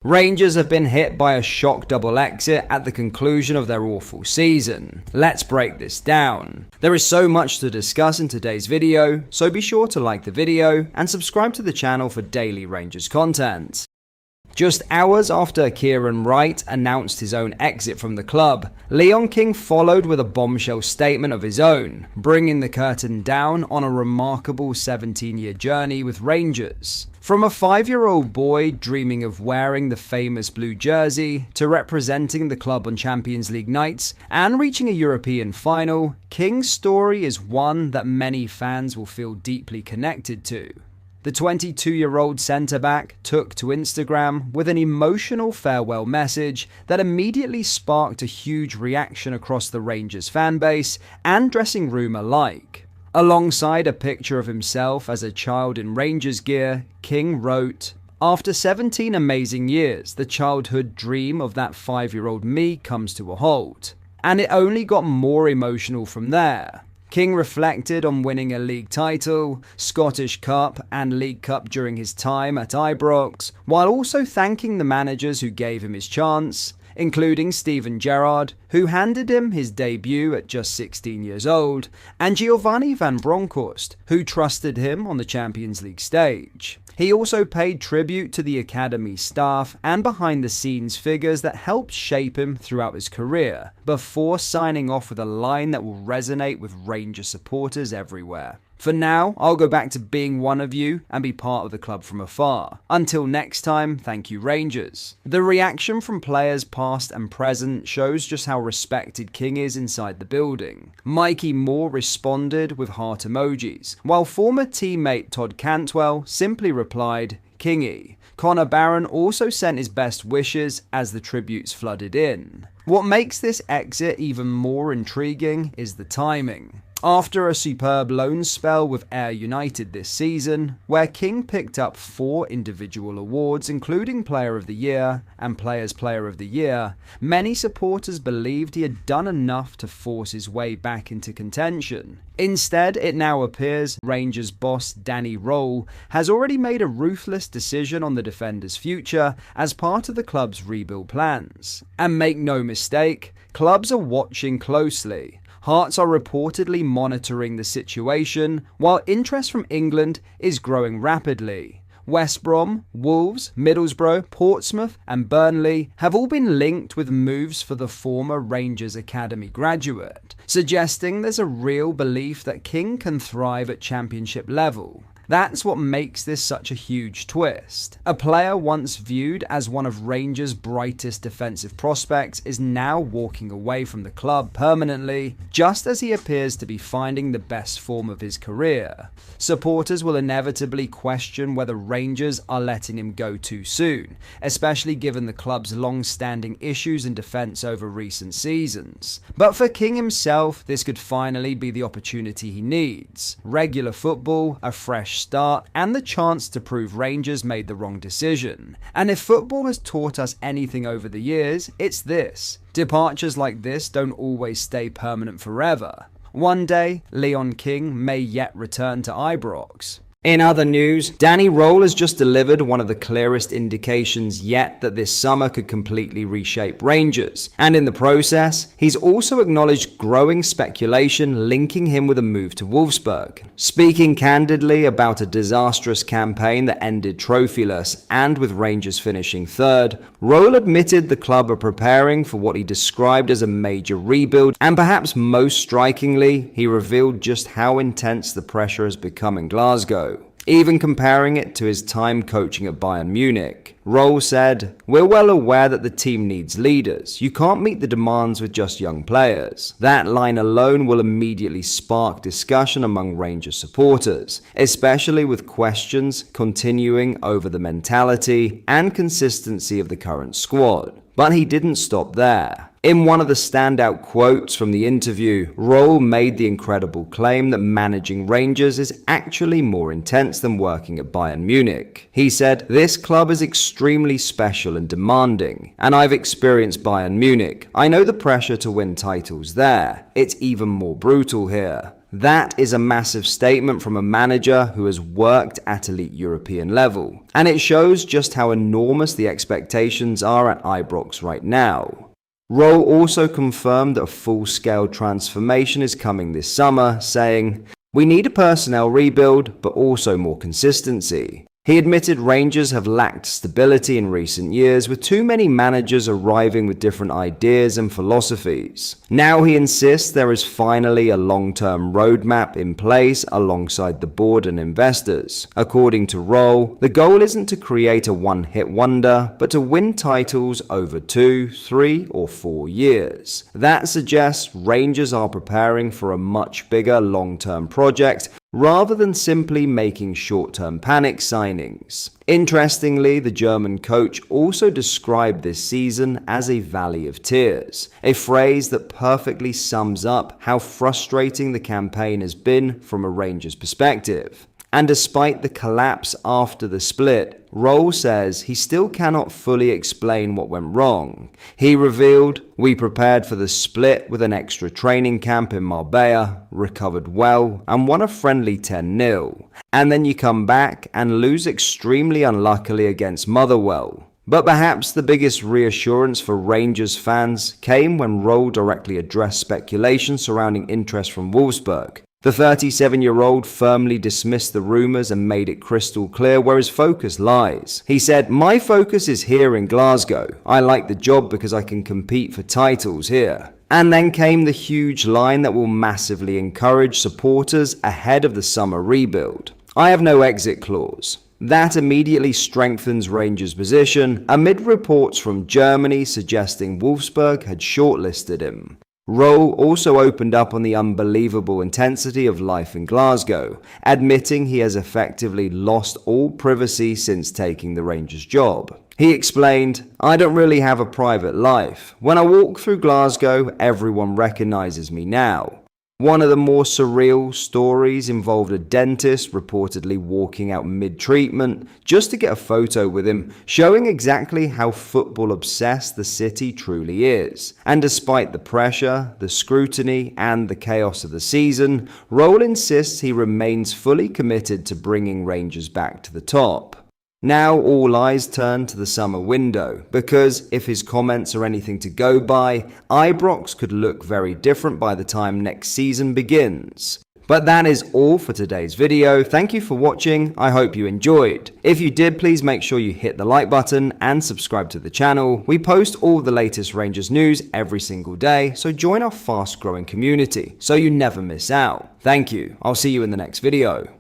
Rangers have been hit by a shock double exit at the conclusion of their awful season. Let's break this down. There is so much to discuss in today's video, so be sure to like the video and subscribe to the channel for daily Rangers content. Just hours after Kieran Wright announced his own exit from the club, Leon King followed with a bombshell statement of his own, bringing the curtain down on a remarkable 17-year journey with Rangers. From a 5-year-old boy dreaming of wearing the famous blue jersey to representing the club on Champions League nights and reaching a European final, King's story is one that many fans will feel deeply connected to. The 22-year-old centre-back took to Instagram with an emotional farewell message that immediately sparked a huge reaction across the Rangers fanbase and dressing room alike. Alongside a picture of himself as a child in Rangers gear, King wrote, "After 17 amazing years, the childhood dream of that 5-year-old me comes to a halt." And it only got more emotional from there. King reflected on winning a league title, Scottish Cup and League Cup during his time at Ibrox, while also thanking the managers who gave him his chance, including Steven Gerrard, who handed him his debut at just 16 years old, and Giovanni van Bronckhorst, who trusted him on the Champions League stage. He also paid tribute to the academy staff and behind-the-scenes figures that helped shape him throughout his career, before signing off with a line that will resonate with Rangers supporters everywhere. For now, I'll go back to being one of you and be part of the club from afar. Until next time, thank you Rangers. The reaction from players past and present shows just how respected King is inside the building. Mikey Moore responded with heart emojis, while former teammate Todd Cantwell simply replied, "Kingy." Connor Barron also sent his best wishes as the tributes flooded in. What makes this exit even more intriguing is the timing. After a superb loan spell with Ayr United this season, where King picked up 4 individual awards including Player of the Year and Players Player of the Year, many supporters believed he had done enough to force his way back into contention. Instead, it now appears Rangers boss Danny Rohl has already made a ruthless decision on the defender's future as part of the club's rebuild plans. And make no mistake, clubs are watching closely. Hearts are reportedly monitoring the situation, while interest from England is growing rapidly. West Brom, Wolves, Middlesbrough, Portsmouth and Burnley have all been linked with moves for the former Rangers Academy graduate, suggesting there's a real belief that King can thrive at championship level. That's what makes this such a huge twist. A player once viewed as one of Rangers' brightest defensive prospects is now walking away from the club permanently, just as he appears to be finding the best form of his career. Supporters will inevitably question whether Rangers are letting him go too soon, especially given the club's long-standing issues in defence over recent seasons. But for King himself, this could finally be the opportunity he needs. Regular football, a fresh start, and the chance to prove Rangers made the wrong decision. And if football has taught us anything over the years, it's this. Departures like this don't always stay permanent forever. One day, Leon King may yet return to Ibrox. In other news, Danny Rohl has just delivered one of the clearest indications yet that this summer could completely reshape Rangers, and in the process, he's also acknowledged growing speculation linking him with a move to Wolfsburg. Speaking candidly about a disastrous campaign that ended trophyless and with Rangers finishing third, Rohl admitted the club are preparing for what he described as a major rebuild, and perhaps most strikingly, he revealed just how intense the pressure has become in Glasgow, even comparing it to his time coaching at Bayern Munich. Rohl said, "We're well aware that the team needs leaders. You can't meet the demands with just young players." That line alone will immediately spark discussion among Rangers supporters, especially with questions continuing over the mentality and consistency of the current squad. But he didn't stop there. In one of the standout quotes from the interview, Rohl made the incredible claim that managing Rangers is actually more intense than working at Bayern Munich. He said, "This club is extremely special and demanding, and I've experienced Bayern Munich. I know the pressure to win titles there. It's even more brutal here. That is a massive statement from a manager who has worked at elite European level, and it shows just how enormous the expectations are at Ibrox right now. Rohl also confirmed that a full-scale transformation is coming this summer, saying, "We need a personnel rebuild, but also more consistency." He admitted Rangers have lacked stability in recent years, with too many managers arriving with different ideas and philosophies. Now he insists there is finally a long-term roadmap in place alongside the board and investors. According to Rohl, the goal isn't to create a one-hit wonder, but to win titles over 2, 3, or 4 years. That suggests Rangers are preparing for a much bigger long-term project, rather than simply making short-term panic signings. Interestingly, the German coach also described this season as a valley of tears, a phrase that perfectly sums up how frustrating the campaign has been from a Rangers perspective. And despite the collapse after the split, Rohl says he still cannot fully explain what went wrong. He revealed, "We prepared for the split with an extra training camp in Marbella, recovered well, and won a friendly 10-0. And then you come back and lose extremely unluckily against Motherwell." But perhaps the biggest reassurance for Rangers fans came when Rohl directly addressed speculation surrounding interest from Wolfsburg. The 37-year-old firmly dismissed the rumours and made it crystal clear where his focus lies. He said, "My focus is here in Glasgow. I like the job because I can compete for titles here." And then came the huge line that will massively encourage supporters ahead of the summer rebuild. "I have no exit clause." That immediately strengthens Rangers' position amid reports from Germany suggesting Wolfsburg had shortlisted him. Rohl also opened up on the unbelievable intensity of life in Glasgow, admitting he has effectively lost all privacy since taking the Rangers job. He explained, "I don't really have a private life. When I walk through Glasgow, everyone recognizes me now." One of the more surreal stories involved a dentist reportedly walking out mid-treatment just to get a photo with him, showing exactly how football-obsessed the city truly is. And despite the pressure, the scrutiny, and the chaos of the season, Rohl insists he remains fully committed to bringing Rangers back to the top. Now all eyes turn to the summer window, because if his comments are anything to go by, Ibrox could look very different by the time next season begins. But that is all for today's video. Thank you for watching. I hope you enjoyed. If you did, please make sure you hit the like button and subscribe to the channel. We post all the latest Rangers news every single day, so join our fast growing community so you never miss out. Thank you. I'll see you in the next video.